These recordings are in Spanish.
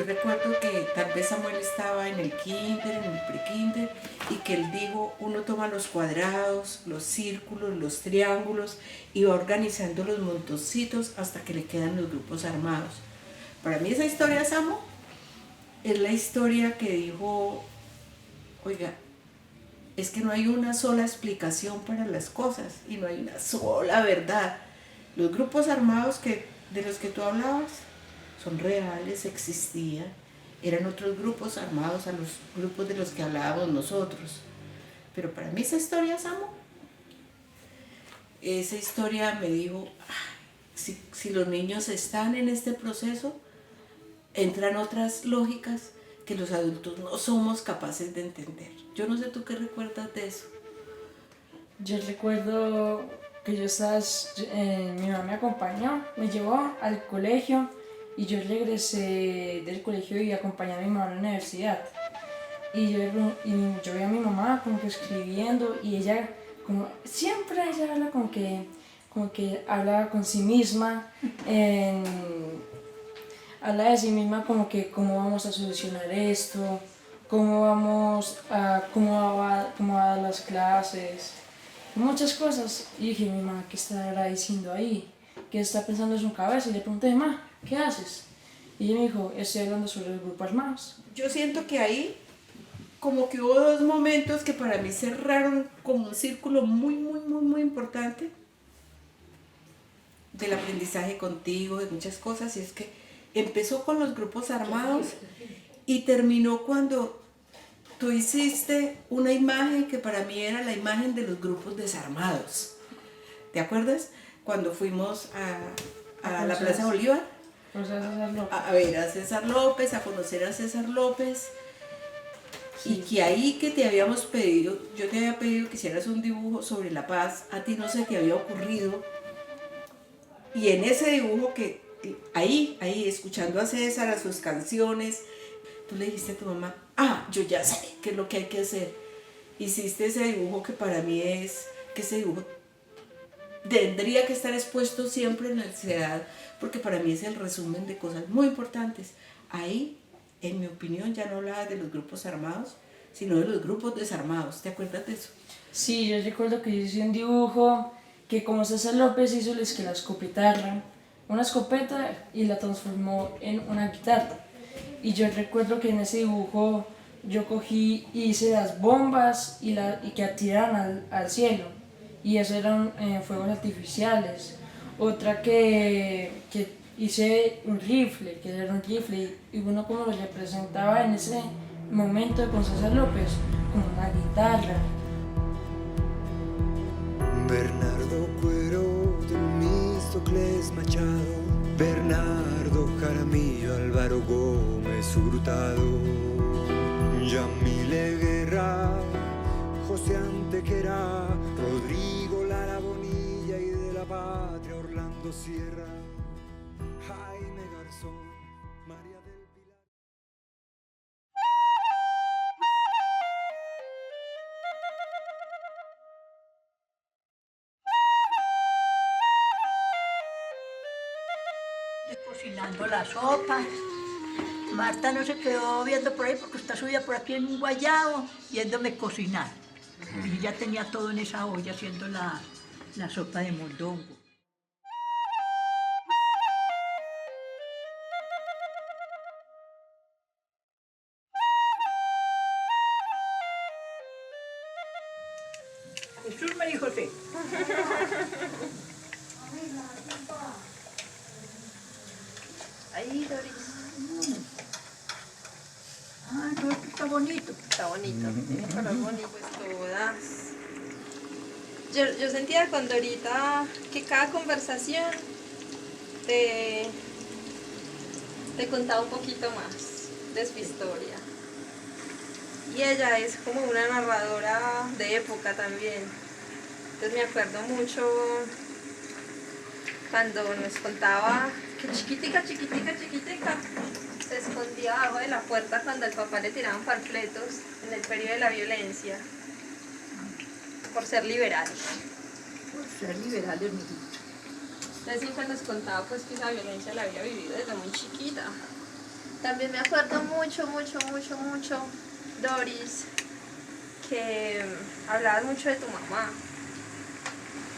yo recuerdo que tal vez Samuel estaba en el kinder, en el pre-kinder, y que él dijo, uno toma los cuadrados, los círculos, los triángulos, y va organizando los montoncitos hasta que le quedan los grupos armados. Para mí esa historia, Samu, es la historia que dijo, oiga, es que no hay una sola explicación para las cosas y no hay una sola verdad. Los grupos armados de los que tú hablabas son reales, existían. Eran otros grupos armados a los grupos de los que hablábamos nosotros. Pero para mí esa historia, Samu, esa historia me dijo, si los niños están en este proceso, entran otras lógicas que los adultos no somos capaces de entender. Yo no sé tú qué recuerdas de eso. Yo recuerdo que mi mamá me acompañó, me llevó al colegio y yo regresé del colegio y acompañé a mi mamá a la universidad. Y yo vi a mi mamá como que escribiendo y ella, como siempre ella habla como que habla con sí misma, habla de sí misma como que cómo vamos a solucionar esto, cómo va las clases, muchas cosas. Y dije, mi mamá, ¿qué estará diciendo ahí? ¿Qué está pensando en su cabeza? Y le pregunté, mamá, ¿qué haces? Y ella me dijo, estoy hablando sobre los grupos armados. Yo siento que ahí como que hubo dos momentos que para mí cerraron como un círculo muy importante del aprendizaje contigo, de muchas cosas, y es que empezó con los grupos armados y terminó cuando tú hiciste una imagen que para mí era la imagen de los grupos desarmados. ¿Te acuerdas? Cuando fuimos a la Plaza Bolívar, a ver a César López, a conocer a César López, sí. Y que ahí que te habíamos pedido, yo te había pedido que hicieras un dibujo sobre la paz, a ti no se te había ocurrido, y en ese dibujo que ahí, escuchando a César, a sus canciones, tú le dijiste a tu mamá, yo ya sé qué es lo que hay que hacer. Hiciste ese dibujo que para mí es, que ese dibujo tendría que estar expuesto siempre en la sociedad, porque para mí es el resumen de cosas muy importantes. Ahí, en mi opinión, ya no hablaba de los grupos armados, sino de los grupos desarmados. ¿Te acuerdas de eso? Sí, yo recuerdo que yo hice un dibujo que como César López hizo que la escopetarra, una escopeta, y la transformó en una guitarra. Y yo recuerdo que en ese dibujo yo cogí y hice las bombas y que tiraran al cielo. Y eso eran fuegos artificiales. Otra que hice un rifle, que era un rifle, y uno como lo representaba en ese momento con César López, como una guitarra. Bernardo Cuero, Temístocles Machado, Bernardo Jaramillo, Álvaro Gómez Hurtado, Yamile Guerra, José Antequera, Rodrigo Lara Bonilla y de la Patria Orlando Sierra, Jaime Garzón, María del Pilar. Cocinando la sopa. Marta no se quedó viendo por ahí porque está subida por aquí en un guayabo viéndome cocinar. Y ya tenía todo en esa olla haciendo la sopa de mondongo. Jesús María José. Ahí, Doris. No, esto está bonito. Está bonito, tiene color bonito. Pues todas. Yo sentía con Dorita que cada conversación te contaba un poquito más de su historia. Y ella es como una narradora de época también. Entonces me acuerdo mucho cuando nos contaba que chiquitica se escondía abajo de la puerta cuando al papá le tiraban panfletos en el periodo de la violencia por ser liberales. Por ser liberales, mijito. Entonces siempre nos contaba pues que esa violencia la había vivido desde muy chiquita También me acuerdo mucho, Doris, que hablabas mucho de tu mamá,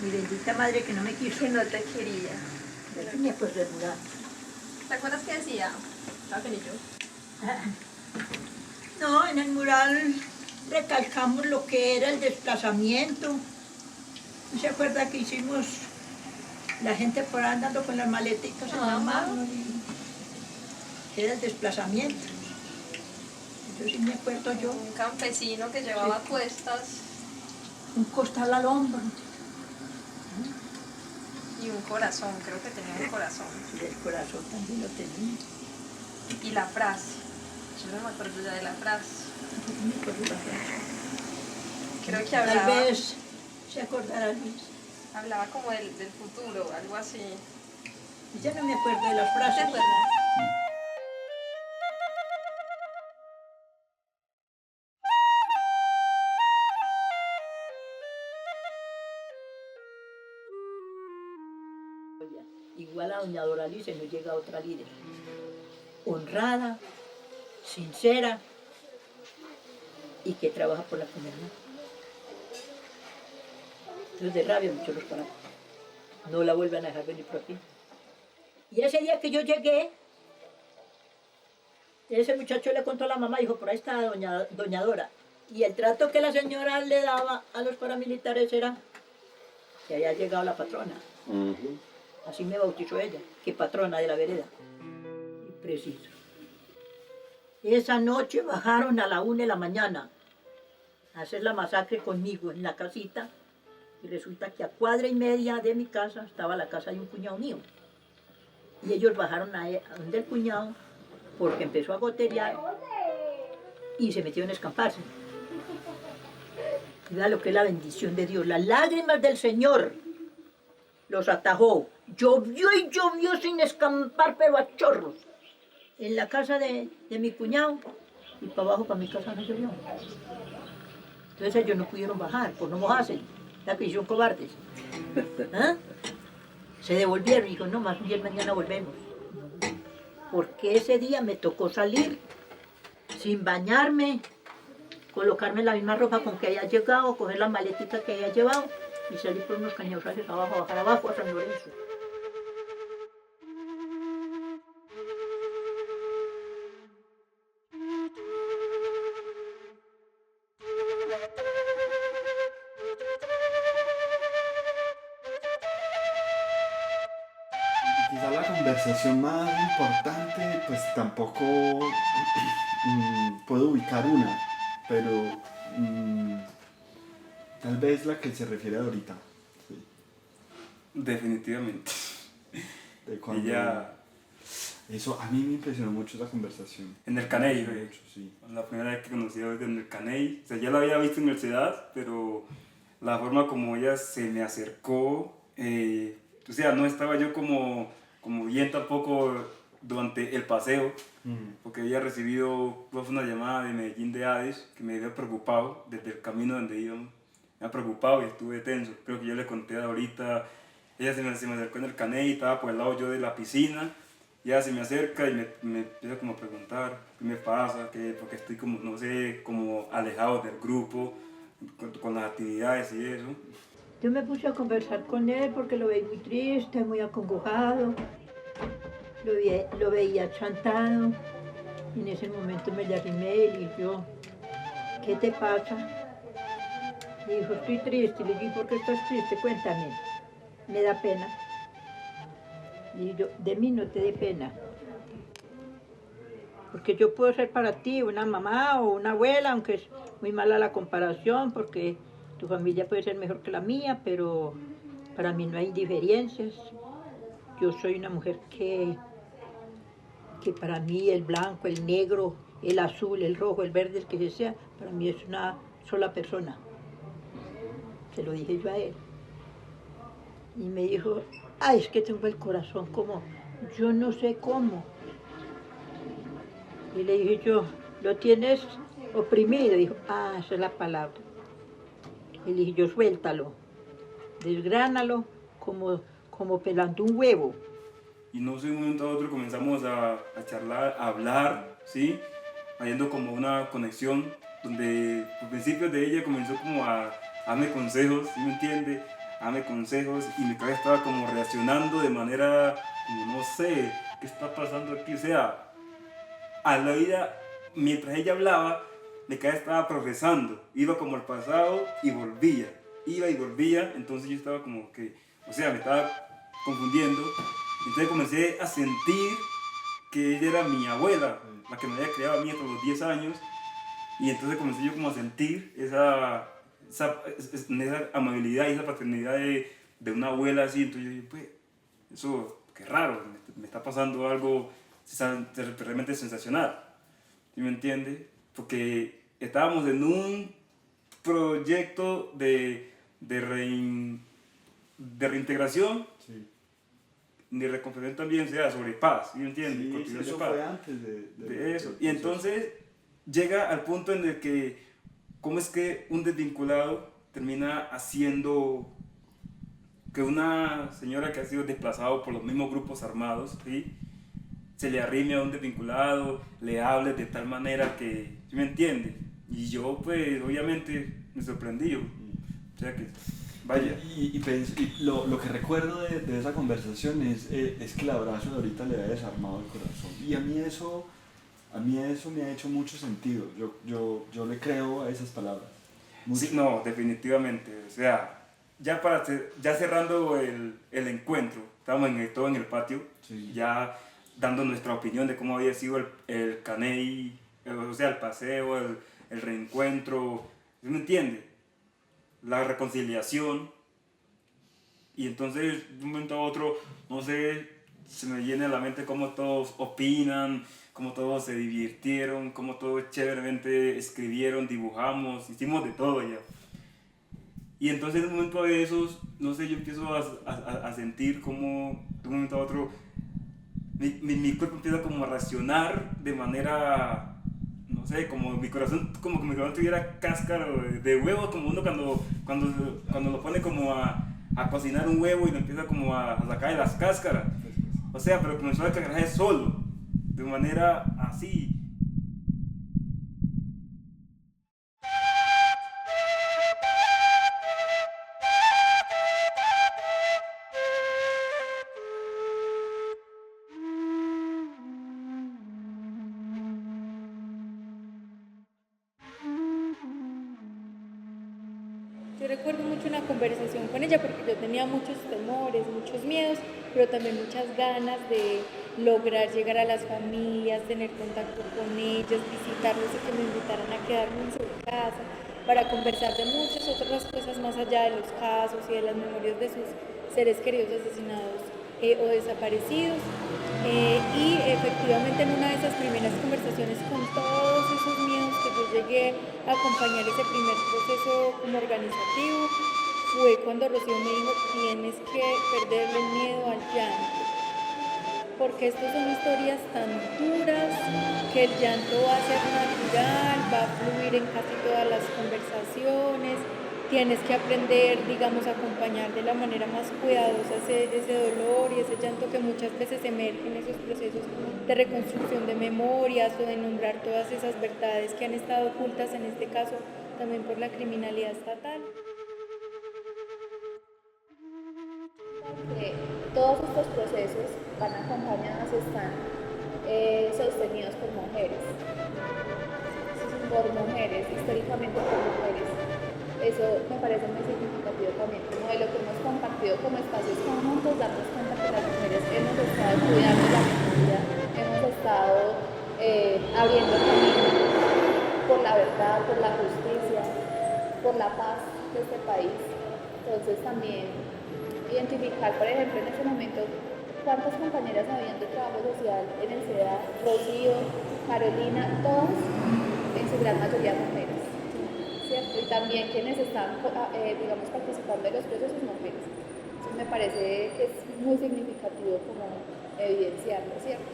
Mi bendita madre que no me quiso. que no te quería. Yo sí me acuerdo del mural. ¿Te acuerdas que decía? Estaba yo. No, en el mural recalcamos lo que era el desplazamiento. ¿No se acuerda que hicimos la gente por ahí andando con las maleticas en la mano? Era el desplazamiento. Yo sí me acuerdo yo. Un campesino que llevaba cuestas Un costal al hombro. y un corazón, creo que tenía un corazón. Y el corazón también lo tenía. Y la frase, yo no me acuerdo ya de la frase. No me acuerdo la frase. Creo que Tal vez se acordará Luis. hablaba como del futuro, algo así. Ya no me acuerdo de las ¿Te frases. acuerdas? Igual a doña Doralice no llega otra líder. Honrada, sincera y que trabaja por la comunidad. Entonces de rabia mucho los parados. No la vuelvan a dejar venir por aquí. Y ese día que yo llegué, ese muchacho le contó a la mamá, dijo, por ahí está doña Dora. Y el trato que la señora le daba a los paramilitares era que había llegado la patrona. Así me bautizó ella, que patrona de la vereda. Y preciso. Esa noche bajaron a la 1 de la mañana a hacer la masacre conmigo en la casita. Y resulta que a 1,5 cuadras de mi casa estaba la casa de un cuñado mío. Y ellos bajaron a donde el cuñado porque empezó a goterear y se metieron a escamparse. Y vea lo que es la bendición de Dios. Las lágrimas del Señor los atajó. Llovió y llovió sin escampar, pero a chorros. En la casa de mi cuñado y para abajo, para mi casa, no llovió. Entonces ellos no pudieron bajar por no mojarse. La que hicieron cobardes. ¿Ah? Se devolvieron y dijo, no, más bien mañana volvemos. Porque ese día me tocó salir sin bañarme, colocarme la misma ropa con que había llegado, coger la maletita que había llevado y salir por unos cañazales abajo, bajar abajo a San Lorenzo. Quizá la conversación más importante, pues tampoco puedo ubicar una, pero tal vez la que se refiere a ahorita. Sí. Definitivamente. De cuando Ella eso a mí me impresionó mucho esa conversación. en el Caney, Mucho, sí. la primera vez que conocí a ella en el Caney. O sea, ya la había visto en universidad, pero la forma como ella se me acercó, o sea, no estaba yo como bien tampoco durante el paseo, porque había recibido una llamada de Medellín de Hades que me había preocupado desde el camino donde íbamos. Me ha preocupado y estuve tenso. Creo que yo le conté ahorita, ella se me acercó en el Caney, estaba por el lado yo de la piscina, y ella se me acerca y me empieza como a preguntar qué me pasa, porque estoy como, no sé, como alejado del grupo, con las actividades y eso. Yo me puse a conversar con él porque lo veía muy triste, muy acongojado, lo veía chantado. Y en ese momento me le arrimé y le dije yo, ¿qué te pasa? Le dijo, estoy triste. Le dije, ¿por qué estás triste? Cuéntame. Me da pena. Le dije yo, de mí no te dé pena. Porque yo puedo ser para ti una mamá o una abuela, aunque es muy mala la comparación, porque tu familia puede ser mejor que la mía, pero para mí no hay diferencias. Yo soy una mujer que para mí el blanco, el negro, el azul, el rojo, el verde, el que sea, para mí es una sola persona. Se lo dije yo a él. Y me dijo, ay, es que tengo el corazón como, yo no sé cómo. Y le dije yo, ¿lo tienes oprimido? Dijo, ah, esa es la palabra. Y le dije yo, suéltalo, desgránalo como pelando un huevo. y no sé, de un momento a otro comenzamos a charlar, a hablar, ¿sí? Habiendo como una conexión donde por principios de ella comenzó como a darme consejos, ¿sí me entiende? A darme consejos y mi cabeza estaba como reaccionando de manera, como no sé, ¿qué está pasando aquí? O sea, a la vida, mientras ella hablaba, mi cabeza estaba progresando, iba como al pasado y volvía, iba y volvía, entonces yo estaba como que, o sea, me estaba confundiendo, entonces comencé a sentir que ella era mi abuela, la que me había criado a mí hasta los 10 años, y entonces comencé yo como a sentir esa amabilidad y esa paternidad de una abuela así, entonces yo dije, pues, eso, qué raro, me está pasando algo realmente sensacional, ¿sí me entiende? Porque estábamos en un proyecto de reintegración, Sí. de reconstrucción también, o sea, sobre paz, ¿sí me entiende? Sí, Construcción de eso paz. fue antes De eso. del Y proceso. entonces llega al punto en el que, ¿cómo es que un desvinculado termina haciendo que una señora que ha sido desplazada por los mismos grupos armados, ¿sí? Se le arrime a un desvinculado, le hable de tal manera que, ¿sí me entiende? Y yo, pues, obviamente, me sorprendí. O sea que, vaya. Y lo que recuerdo de esa conversación es que el abrazo de ahorita le ha desarmado el corazón. Y a mí eso me ha hecho mucho sentido. Yo le creo a esas palabras. Sí, no, definitivamente. O sea, ya cerrando el encuentro, estábamos todo en el patio, Sí. ya dando nuestra opinión de cómo había sido el caney, o sea, el paseo, el reencuentro, ¿sí me entiende? La reconciliación. Y entonces, de un momento a otro, no sé, se me viene a la mente cómo todos opinan, cómo todos se divirtieron, cómo todos chéveremente escribieron, dibujamos, hicimos de todo ya. Y entonces, en un momento de esos, no sé, yo empiezo a sentir como, de un momento a otro, mi cuerpo empieza como a reaccionar de manera, no sé, como mi corazón, como que mi corazón tuviera cáscara de huevo, como uno cuando lo pone como a cocinar un huevo y lo empieza como a sacar de las cáscaras. O sea, pero comenzó a cargar solo, de manera así. Yo recuerdo mucho una conversación con ella porque yo tenía muchos temores, muchos miedos, pero también muchas ganas de lograr llegar a las familias, tener contacto con ellas, visitarlos y que me invitaran a quedarme en su casa para conversar de muchas otras cosas más allá de los casos y de las memorias de sus seres queridos asesinados o desaparecidos. Y efectivamente en una de esas primeras conversaciones con todos esos miedos que yo llegué a acompañar ese primer proceso como organizativo, fue cuando Rocío me dijo, tienes que perderle el miedo al llanto, porque estas son historias tan duras que el llanto va a ser natural, va a fluir en casi todas las conversaciones. Tienes que aprender, digamos, a acompañar de la manera más cuidadosa ese dolor y ese llanto que muchas veces emerge en esos procesos de reconstrucción de memorias o de nombrar todas esas verdades que han estado ocultas, en este caso también por la criminalidad estatal. Todos estos procesos van acompañados, están sostenidos por mujeres, históricamente por mujeres. Eso me parece muy significativo también, como de lo que hemos compartido como espacios conjuntos, darnos cuenta que las mujeres hemos estado cuidando la memoria, hemos estado abriendo camino por la verdad, por la justicia, por la paz de este país. Entonces también identificar, por ejemplo, en ese momento, cuántas compañeras habían de trabajo social en el CEDA, Rocío, Carolina, todas, en su gran mayoría mujeres. ¿Cierto? Y también quienes están, digamos, participando de los procesos mujeres. Eso me parece que es muy significativo como evidenciarlo, ¿cierto?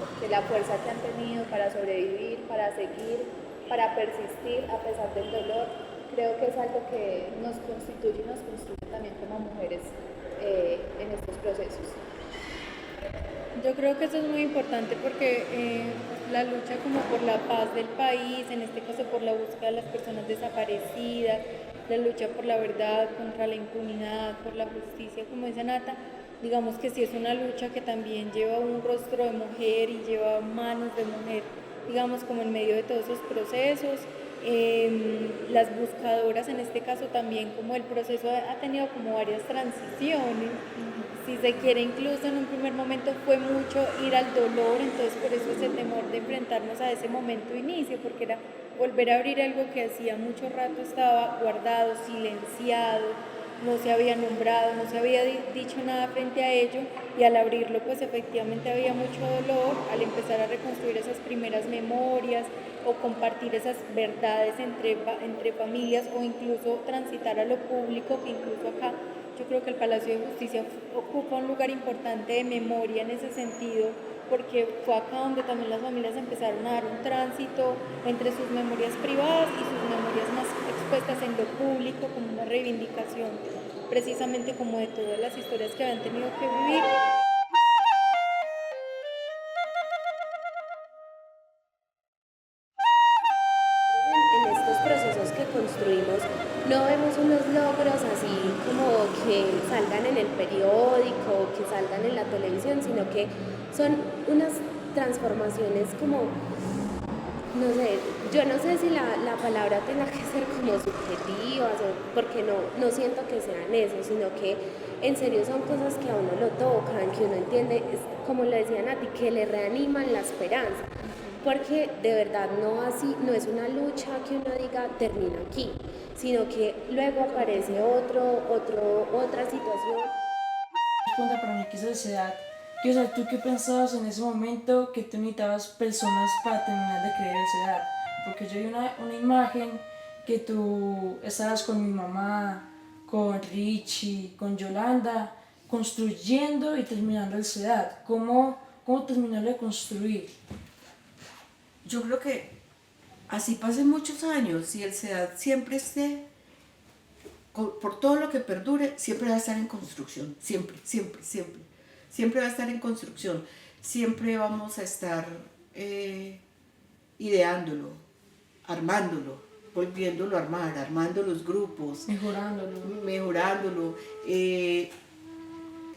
Porque la fuerza que han tenido para sobrevivir, para seguir, para persistir a pesar del dolor, creo que es algo que nos constituye y nos construye también como mujeres en estos procesos. Yo creo que eso es muy importante porque la lucha como por la paz del país, en este caso por la búsqueda de las personas desaparecidas, la lucha por la verdad, contra la impunidad, por la justicia, como dice Nata, digamos que sí es una lucha que también lleva un rostro de mujer y lleva manos de mujer, digamos como en medio de todos esos procesos. Las buscadoras en este caso también, como el proceso ha tenido como varias transiciones, si se quiere, incluso en un primer momento fue mucho ir al dolor, entonces por eso ese temor de enfrentarnos a ese momento de inicio, porque era volver a abrir algo que hacía mucho rato estaba guardado, silenciado, no se había nombrado, no se había dicho nada frente a ello, y al abrirlo pues efectivamente había mucho dolor, al empezar a reconstruir esas primeras memorias o compartir esas verdades entre familias o incluso transitar a lo público, que incluso acá yo creo que el Palacio de Justicia ocupa un lugar importante de memoria en ese sentido, porque fue acá donde también las familias empezaron a dar un tránsito entre sus memorias privadas y sus memorias más expuestas en lo público, como una reivindicación precisamente como de todas las historias que habían tenido que vivir. En estos procesos que construimos no vemos unos logros así como que salgan en el periódico, que salgan en la televisión, sino que son unas transformaciones como, no sé, yo no sé si la palabra tenga que ser como subjetivas, porque no siento que sean eso, sino que en serio son cosas que a uno lo tocan, que uno entiende, como le decía Nati, que le reaniman la esperanza. Porque de verdad no es una lucha que uno diga termina aquí, sino que luego aparece otra situación. Responda para mí qué es el SEDAT. O sea, ¿tú qué pensabas en ese momento que tú necesitabas personas para terminar de creer el SEDAT? Porque yo vi una imagen que tú estabas con mi mamá, con Richie, con Yolanda, construyendo y terminando el SEDAT. ¿Cómo terminarlo de construir? Yo creo que así pasen muchos años y el SEDAT siempre esté, por todo lo que perdure, siempre va a estar en construcción, siempre, siempre, siempre. Siempre va a estar en construcción, siempre vamos a estar ideándolo, armándolo, volviéndolo a armar, armando los grupos, mejorándolo,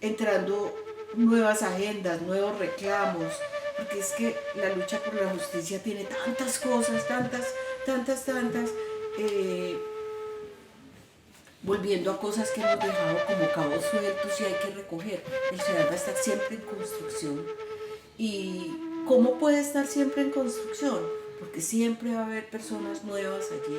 entrando nuevas agendas, nuevos reclamos, porque es que la lucha por la justicia tiene tantas cosas, tantas, volviendo a cosas que hemos dejado como cabos sueltos y hay que recoger. El SEDAT va a estar siempre en construcción. ¿Y cómo puede estar siempre en construcción? Porque siempre va a haber personas nuevas allí.